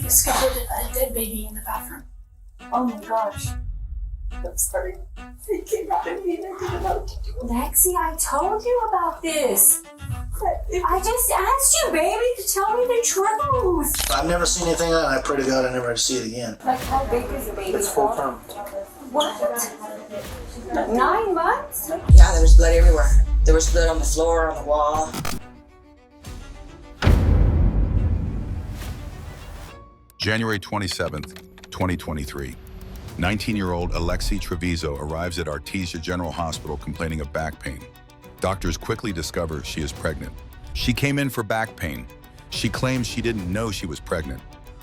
discovered a dead baby in the bathroom. Oh my gosh. I'm sorry. It came out of me and I didn't know what to do. Lexi, I told you about this. I just asked you, baby, to tell me the truth. I've never seen anything like that, and I pray to God I never have to see it again. Like, how big is the baby? It's full term. What? 9 months? Yeah, there was blood everywhere. There was blood on the floor, on the wall. January 27th, 2023. 19-year-old Alexee Trevizo arrives at Artesia General Hospital complaining of back pain. Doctors quickly discover she is pregnant. She came in for back pain. She claims she didn't know she was pregnant.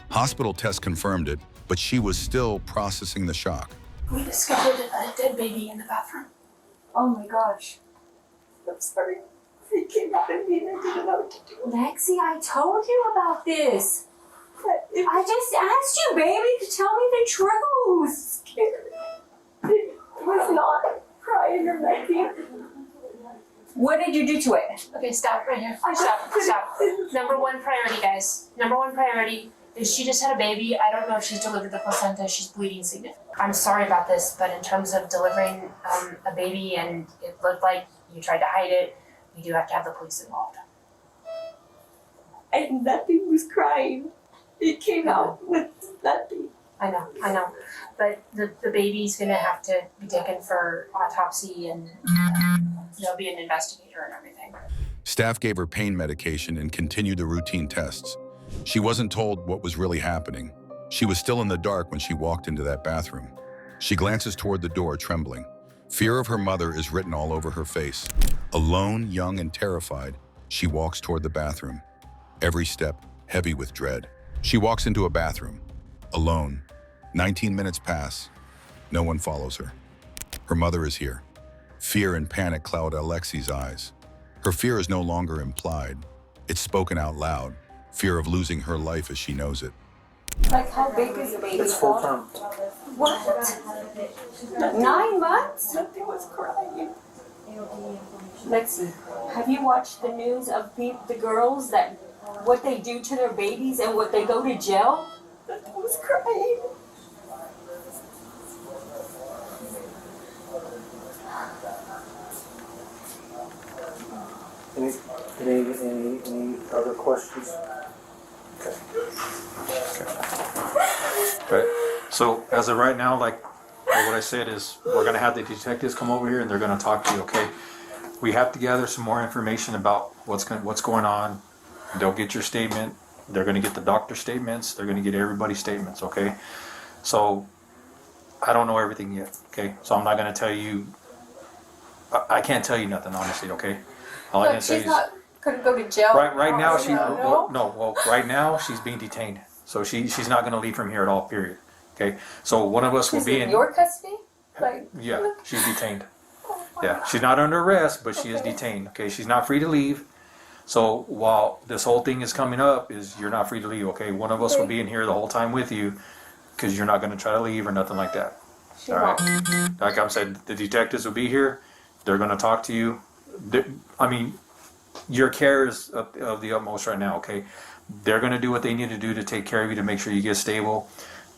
Hospital tests confirmed it, but she was still processing the shock. We discovered a dead baby in the bathroom. Oh my gosh. I'm sorry. It came out of me and I didn't know what to do. Lexi, I told you about this. I just asked you, baby, to tell me the truth. It was not crying or nothing. What did you do to it? Okay, stop right here. Stop. Number one priority, guys. Number one priority is she just had a baby. I don't know if she's delivered the placenta. She's bleeding significantly. I'm sorry about this, but in terms of delivering a baby and it looked like you tried to hide it, we do have to have the police involved. And nothing was crying. It came out with nothing. I know. But the baby's gonna have to be taken for autopsy and there'll be an investigator and everything. Staff gave her pain medication and continued the routine tests. She wasn't told what was really happening. She was still in the dark when she walked into that bathroom. She glances toward the door, trembling. Fear of her mother is written all over her face. Alone, young, and terrified, she walks toward the bathroom. Every step heavy with dread. She walks into a bathroom, alone. 19 minutes pass. No one follows her. Her mother is here. Fear and panic cloud Alexee's eyes. Her fear is no longer implied. It's spoken out loud. Fear of losing her life as she knows it. Like, how big is the baby? It's full term. What? 9 months? Nothing was crying. Lexi, have you watched the news of the girls that what they do to their babies and what they go to jail? Nothing was crying. Any other questions? Okay. So as of right now, like what I said is we're gonna have the detectives come over here and they're gonna talk to you, okay? We have to gather some more information about what's going on. They'll get your statement. They're gonna get the doctor's statements. They're gonna get everybody's statements, okay? So I don't know everything yet, okay? So I'm not gonna tell you. I can't tell you nothing, honestly, okay? All I can say She's is not gonna go to jail. right now she No? right now she's being detained, so she's not gonna leave from here at all. Period. Okay, so one of us will She's be in your custody? Like, Yeah, she's detained. Yeah, she's not under arrest, but she is detained. Okay, she's not free to leave. So while this whole thing is coming up, you're not free to leave. Okay, one of us will be in here the whole time with you, because you're not gonna try to leave or nothing like that. she All right. won't. Like I said, the detectives will be here. They're gonna talk to you. I mean, your care is of the utmost right now, okay? They're going to do what they need to do to take care of you to make sure you get stable.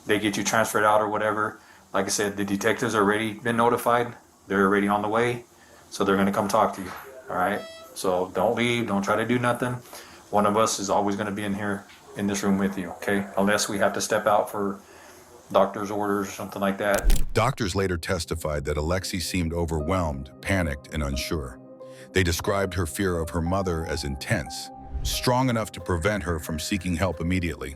They get you transferred out or whatever. Like I said, the detectives are already been notified. They're already on the way. So they're going to come talk to you, all right? So don't leave. Don't try to do nothing. One of us is always going to be in here in this room with you, okay? Unless we have to step out for doctor's orders or something like that. Doctors later testified that Alexee seemed overwhelmed, panicked, and unsure. They described her fear of her mother as intense, strong enough to prevent her from seeking help immediately.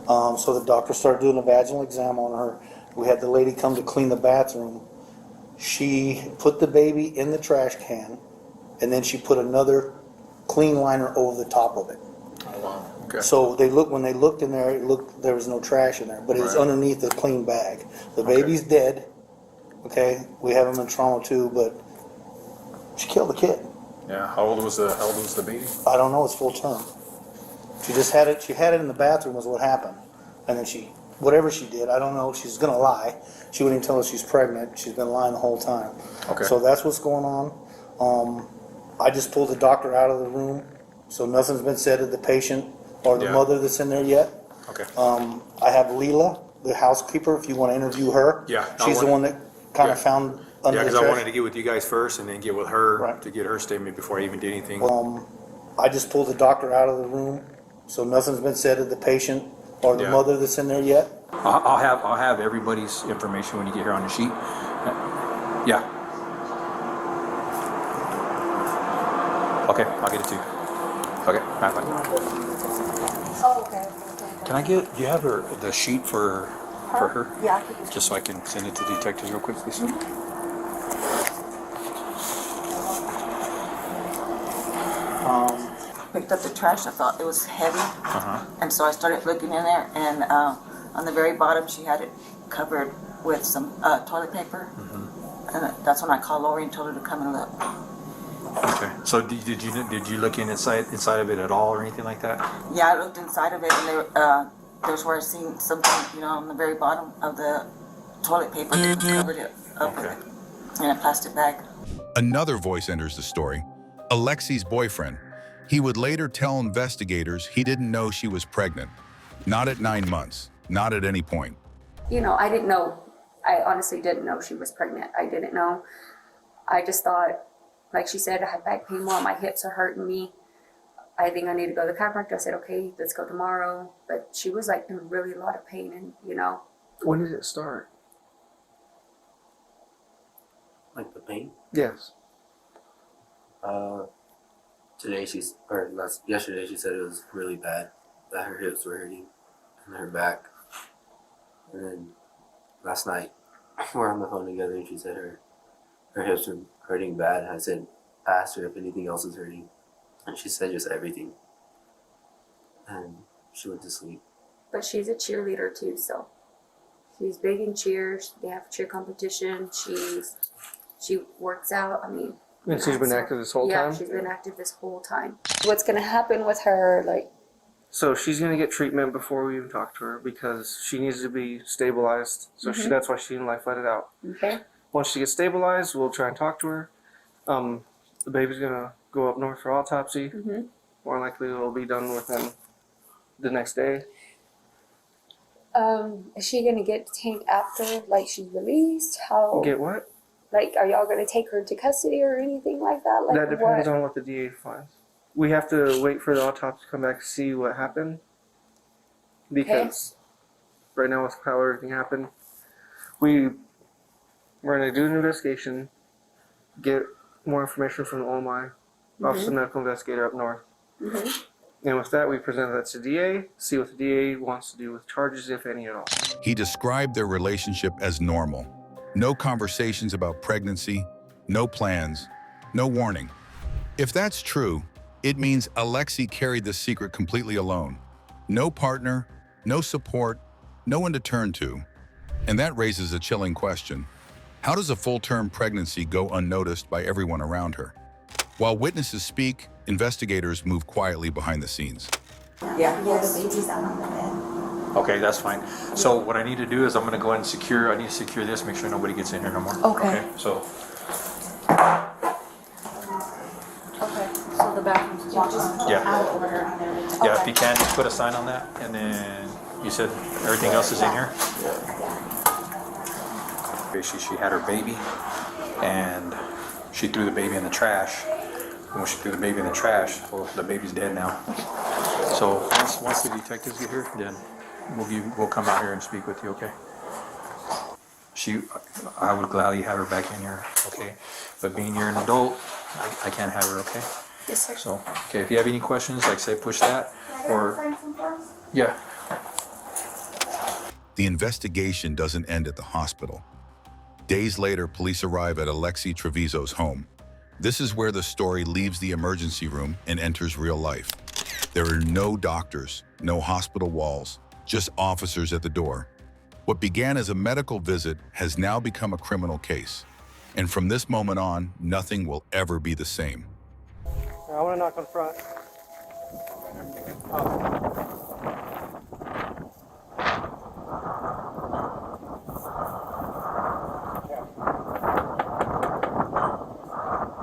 So the doctor started doing a vaginal exam on her. We had the lady come to clean the bathroom. She put the baby in the trash can, and then she put another clean liner over the top of it. Okay. So when they looked in there, there was no trash in there, but it was underneath the clean bag. The baby's dead. Okay, we have him in trauma too, but she killed the kid. Yeah. How old was the baby? I don't know. It's full term. She just had it. She had it in the bathroom. Was what happened, and then whatever she did, I don't know. She's gonna lie. She wouldn't even tell us she's pregnant. She's been lying the whole time. Okay. So that's what's going on. I just pulled the doctor out of the room, so nothing's been said to the patient or the Yeah. mother that's in there yet. Okay. I have Leela, the housekeeper, if you want to interview her. Yeah, I She's the want- one that kind of Yeah. found under Yeah, the because I trash. wanted to get with you guys first and then get with her Right. to get her statement before I even did anything. I just pulled the doctor out of the room, so nothing's been said to the patient or the Yeah. mother that's in there yet. I'll have everybody's information when you get here on the sheet. Yeah. Okay, I'll get it to you. Okay, bye. Oh, okay. Can I get? Do you have the sheet for her? Yeah, I can. Just so I can send it to detectives real quick, please. Picked up the trash. I thought it was heavy, and so I started looking in there. And on the very bottom, she had it covered with some toilet paper. And that's when I called Lori and told her to come and look. Okay. So did you look inside of it at all or anything like that? Yeah, I looked inside of it, and there's where I seen something, on the very bottom of the toilet paper that covered it up Okay. in a plastic bag. Another voice enters the story, Alexee's boyfriend. He would later tell investigators he didn't know she was pregnant. Not at 9 months, not at any point. I didn't know. I honestly didn't know she was pregnant. I didn't know. I just thought, like she said, I have back pain more. My hips are hurting me. I think I need to go to the chiropractor. I said, okay, let's go tomorrow. But she was like in really a lot of pain, and When did it start? Like the pain? Yes. Yesterday she said it was really bad, that her hips were hurting and her back. And then last night we're on the phone together and she said her hips were hurting bad. I asked her if anything else was hurting, and she said just everything. And she went to sleep. But she's a cheerleader too, so she's big in cheers. They have cheer competition. She works out. I mean, And she's been active this whole time? Yeah, she's been active this whole time. What's gonna happen with her? So she's going to get treatment before we even talk to her because she needs to be stabilized. So that's why she didn't life let it out. Okay. Once she gets stabilized, we'll try and talk to her. The baby's going to go up north for autopsy. More likely it'll be done within the next day. Is she gonna get detained after she's released? How? Get what? Are y'all gonna take her into custody or anything like that? That depends on what the DA finds. We have to wait for the autopsy to come back to see what happened. Because right now with how everything happened, we're going to do an investigation, get more information from the OMI, Office of Medical Investigator up north. And with that, we present that to the DA, see what the DA wants to do with charges, if any at all. He described their relationship as normal. No conversations about pregnancy, no plans, no warning. If that's true, it means Alexee carried this secret completely alone. No partner, no support, no one to turn to. And that raises a chilling question. How does a full-term pregnancy go unnoticed by everyone around her? While witnesses speak, investigators move quietly behind the scenes. Yeah, the baby's out on the bed. Okay, that's fine. So what I need to do is I'm going to go ahead and secure this, make sure nobody gets in here no more. Okay. So Okay. So the bathroom's locked. yeah. I'll order on there. Yeah, if you can, just put a sign on that, and then you said everything else is in here? She had her baby, and she threw the baby in the trash. And when she threw the baby in the trash, well, the baby's dead now. So once the detectives get here, then we'll come out here and speak with you, okay? I would gladly have her back in here, okay? But being you're an adult, I can't have her, okay? Yes, sir. So, okay, if you have any questions, like say push that, or, yeah. The investigation doesn't end at the hospital. Days later, police arrive at Alexee Trevizo's home. This is where the story leaves the emergency room and enters real life. There are no doctors, no hospital walls, just officers at the door. What began as a medical visit has now become a criminal case. And from this moment on, nothing will ever be the same. I want to knock on front.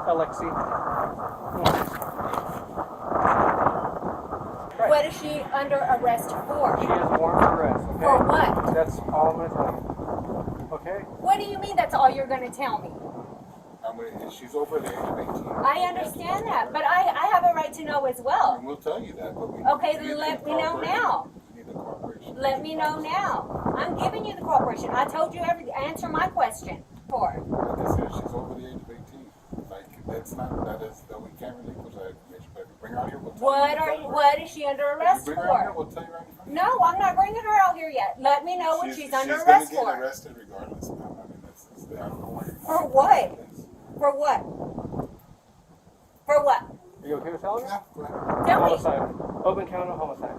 Alexee. What is she under arrest for? She has warrant for arrest, okay? For what? That's all I'm gonna tell you. Okay? What do you mean that's all you're gonna tell me? She's over the age of 18. I understand that, but I have a right to know as well. And we'll tell you that, but we Okay, need then the let me know now. We need the cooperation. Let me know now. I'm giving you the cooperation. I told you everything. Answer my question. For? Like I said, she's over the age of 18. Like, that we can't relinquish that information, but if you bring her out here, we'll tell you. What is she under arrest If you bring her out here, for? we'll tell you right in front of No, I'm not bringing her out here yet. Let me know what she's under She's arrest gonna for. get arrested regardless, ma'am. I mean, I don't know why. For what? For what? For what? Are you okay with telling me? Yeah, go ahead. Tell me. Homicide. Open count of homicide.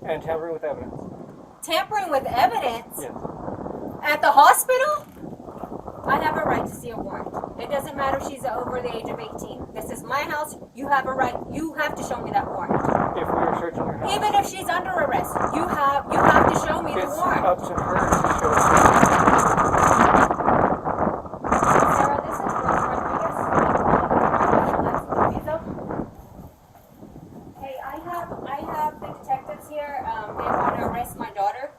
And tampering with evidence. Tampering with evidence? Yes. At the hospital? I have a right to see a warrant. It doesn't matter if she's over the age of 18. This is my house. You have a right. You have to show me that warrant. If we are searching her house. Even if she's under arrest, you have to show me the It's warrant. up to her to show us. Sarah, this is Alexee Trevizo. Hey, I have the detectives here. They want to arrest my daughter.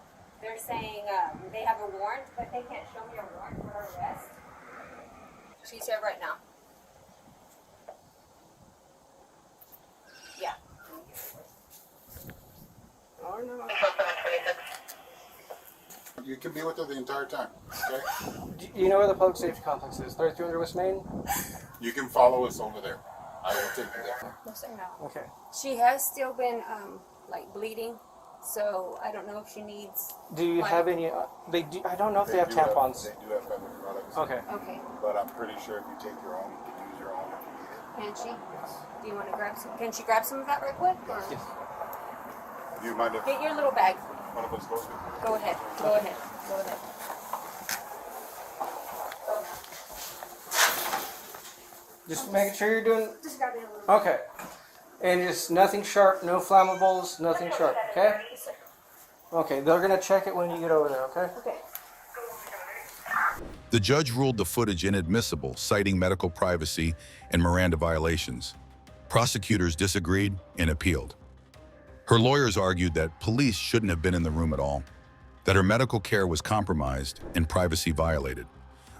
They're saying they have a warrant, but they can't show me a warrant for her arrest. She's here right now. Yeah. Oh, no. You can be with her the entire time, okay? Do you know where the public safety complex is? 3300 West Main? You can follow us over there. I will take you there. No, sir. Okay. She has still been like bleeding, so I don't know if she needs. Do you have any, I don't know if they have tampons. They do have family products. Okay. Okay. But I'm pretty sure if you take your own, you can use your own if you need it. Can she? Do you want to grab some? Can she grab some of that right quick? Or? Yes. Do you mind if Get your little bag. one of us goes with you? Go ahead. Go ahead. Go ahead. Just making sure you're doing. Just grab it a little. Okay. And just nothing sharp, no flammables, nothing sharp, okay? Okay, they're gonna check it when you get over there, okay? Okay. The judge ruled the footage inadmissible, citing medical privacy and Miranda violations. Prosecutors disagreed and appealed. Her lawyers argued that police shouldn't have been in the room at all, that her medical care was compromised and privacy violated.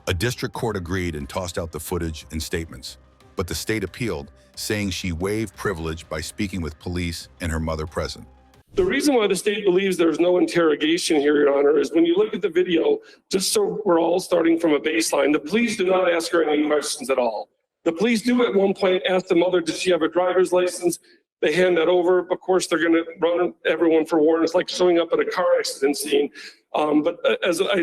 A district court agreed and tossed out the footage and statements, but the state appealed, saying she waived privilege by speaking with police and her mother present. The reason why the state believes there's no interrogation here, Your Honor, is when you look at the video, just so we're all starting from a baseline, the police do not ask her any questions at all. The police do at one point ask the mother, does she have a driver's license? They hand that over. Of course, they're going to run everyone for warrants, like showing up at a car accident scene. But as I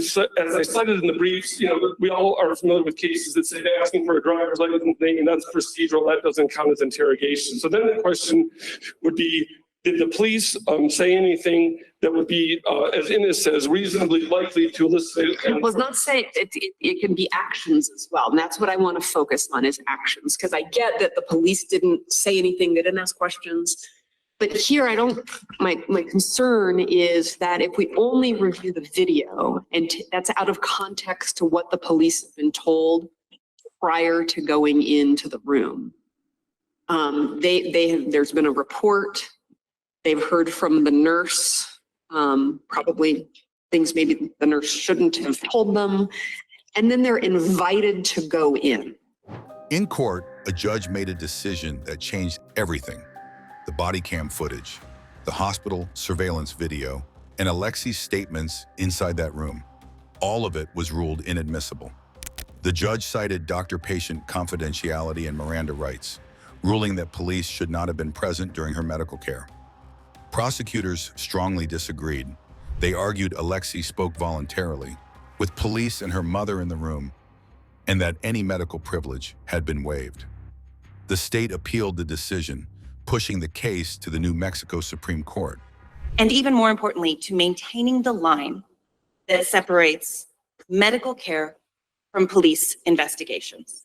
cited in the briefs, we all are familiar with cases that say they're asking for a driver's license, and that's procedural. That doesn't count as interrogation. So then the question would be, did the police say anything that would be, as Ines says, reasonably likely to elicit? Well, it's not saying it can be actions as well. And that's what I want to focus on is actions, because I get that the police didn't say anything, they didn't ask questions. But here my concern is that if we only review the video and that's out of context to what the police have been told prior to going into the room. There's been a report. They've heard from the nurse, probably things maybe the nurse shouldn't have told them. And then they're invited to go in. In court, a judge made a decision that changed everything. The body cam footage, the hospital surveillance video, and Alexee's statements inside that room. All of it was ruled inadmissible. The judge cited doctor-patient confidentiality and Miranda rights, ruling that police should not have been present during her medical care. Prosecutors strongly disagreed. They argued Alexee spoke voluntarily, with police and her mother in the room, and that any medical privilege had been waived. The state appealed the decision, pushing the case to the New Mexico Supreme Court. And even more importantly, to maintaining the line that separates medical care from police investigations.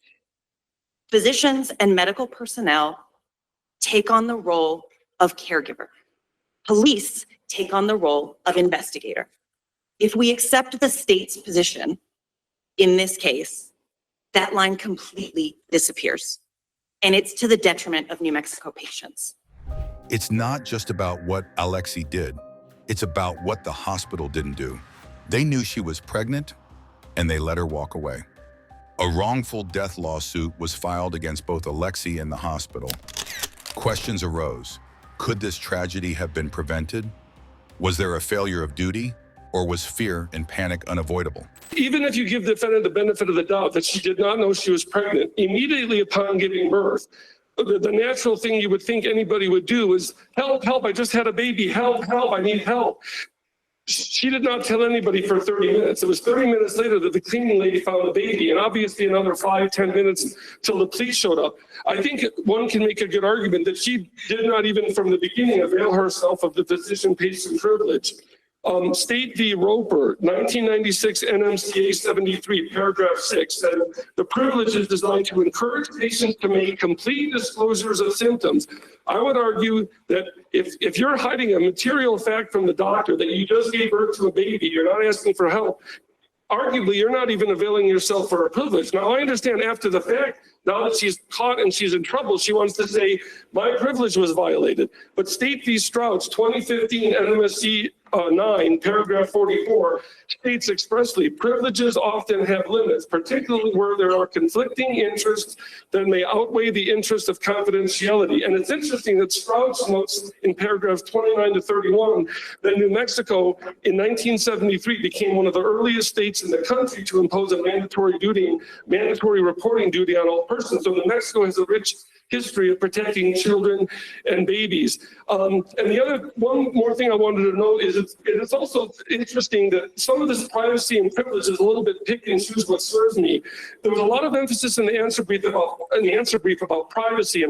Physicians and medical personnel take on the role of caregiver. Police take on the role of investigator. If we accept the state's position in this case, that line completely disappears. And it's to the detriment of New Mexico patients. It's not just about what Alexee did. It's about what the hospital didn't do. They knew she was pregnant, and they let her walk away. A wrongful death lawsuit was filed against both Alexee and the hospital. Questions arose. Could this tragedy have been prevented? Was there a failure of duty, or was fear and panic unavoidable? Even if you give the defendant the benefit of the doubt that she did not know she was pregnant, immediately upon giving birth, the natural thing you would think anybody would do is, help, help, I just had a baby, help, help, I need help. She did not tell anybody for 30 minutes. It was 30 minutes later that the cleaning lady found the baby, and obviously another 5-10 minutes till the police showed up. I think one can make a good argument that she did not even from the beginning avail herself of the physician-patient privilege. State v. Roper, 1996 NMCA 73, paragraph 6, said the privilege is designed to encourage patients to make complete disclosures of symptoms. I would argue that if you're hiding a material fact from the doctor that you just gave birth to a baby, you're not asking for help, arguably you're not even availing yourself for a privilege. Now I understand after the fact, now that she's caught and she's in trouble, she wants to say, my privilege was violated. But State v. Strouds, 2015 NMSC 9, paragraph 44, states expressly, privileges often have limits, particularly where there are conflicting interests that may outweigh the interest of confidentiality. And it's interesting that Strouds notes in paragraphs 29 to 31 that New Mexico in 1973 became one of the earliest states in the country to impose a mandatory reporting duty on all persons. So New Mexico has a rich history of protecting children and babies. And the other one more thing I wanted to note is it's also interesting that some of this privacy and privilege is a little bit pick and choose what serves me. There was a lot of emphasis in the answer brief about privacy,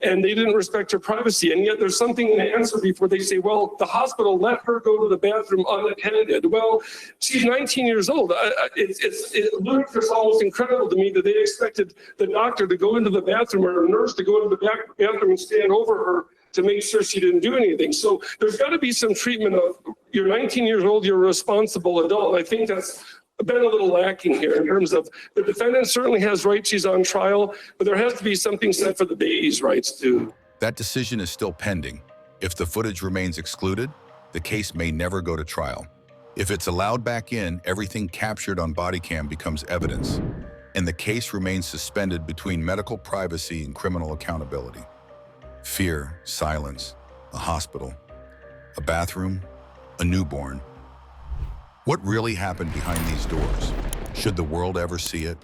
and they didn't respect her privacy. And yet there's something in the answer brief where they say, well, the hospital let her go to the bathroom unattended. Well, she's 19 years old. It's ludicrous, almost incredible to me that they expected the doctor to go into the bathroom or a nurse to go into the bathroom and stand over her to make sure she didn't do anything. So there's got to be some treatment of, you're 19 years old, you're a responsible adult. I think that's been a little lacking here in terms of the defendant certainly has rights, she's on trial, but there has to be something said for the baby's rights too. That decision is still pending. If the footage remains excluded, the case may never go to trial. If it's allowed back in, everything captured on body cam becomes evidence, and the case remains suspended between medical privacy and criminal accountability. Fear, silence, a hospital, a bathroom, a newborn. What really happened behind these doors? Should the world ever see it?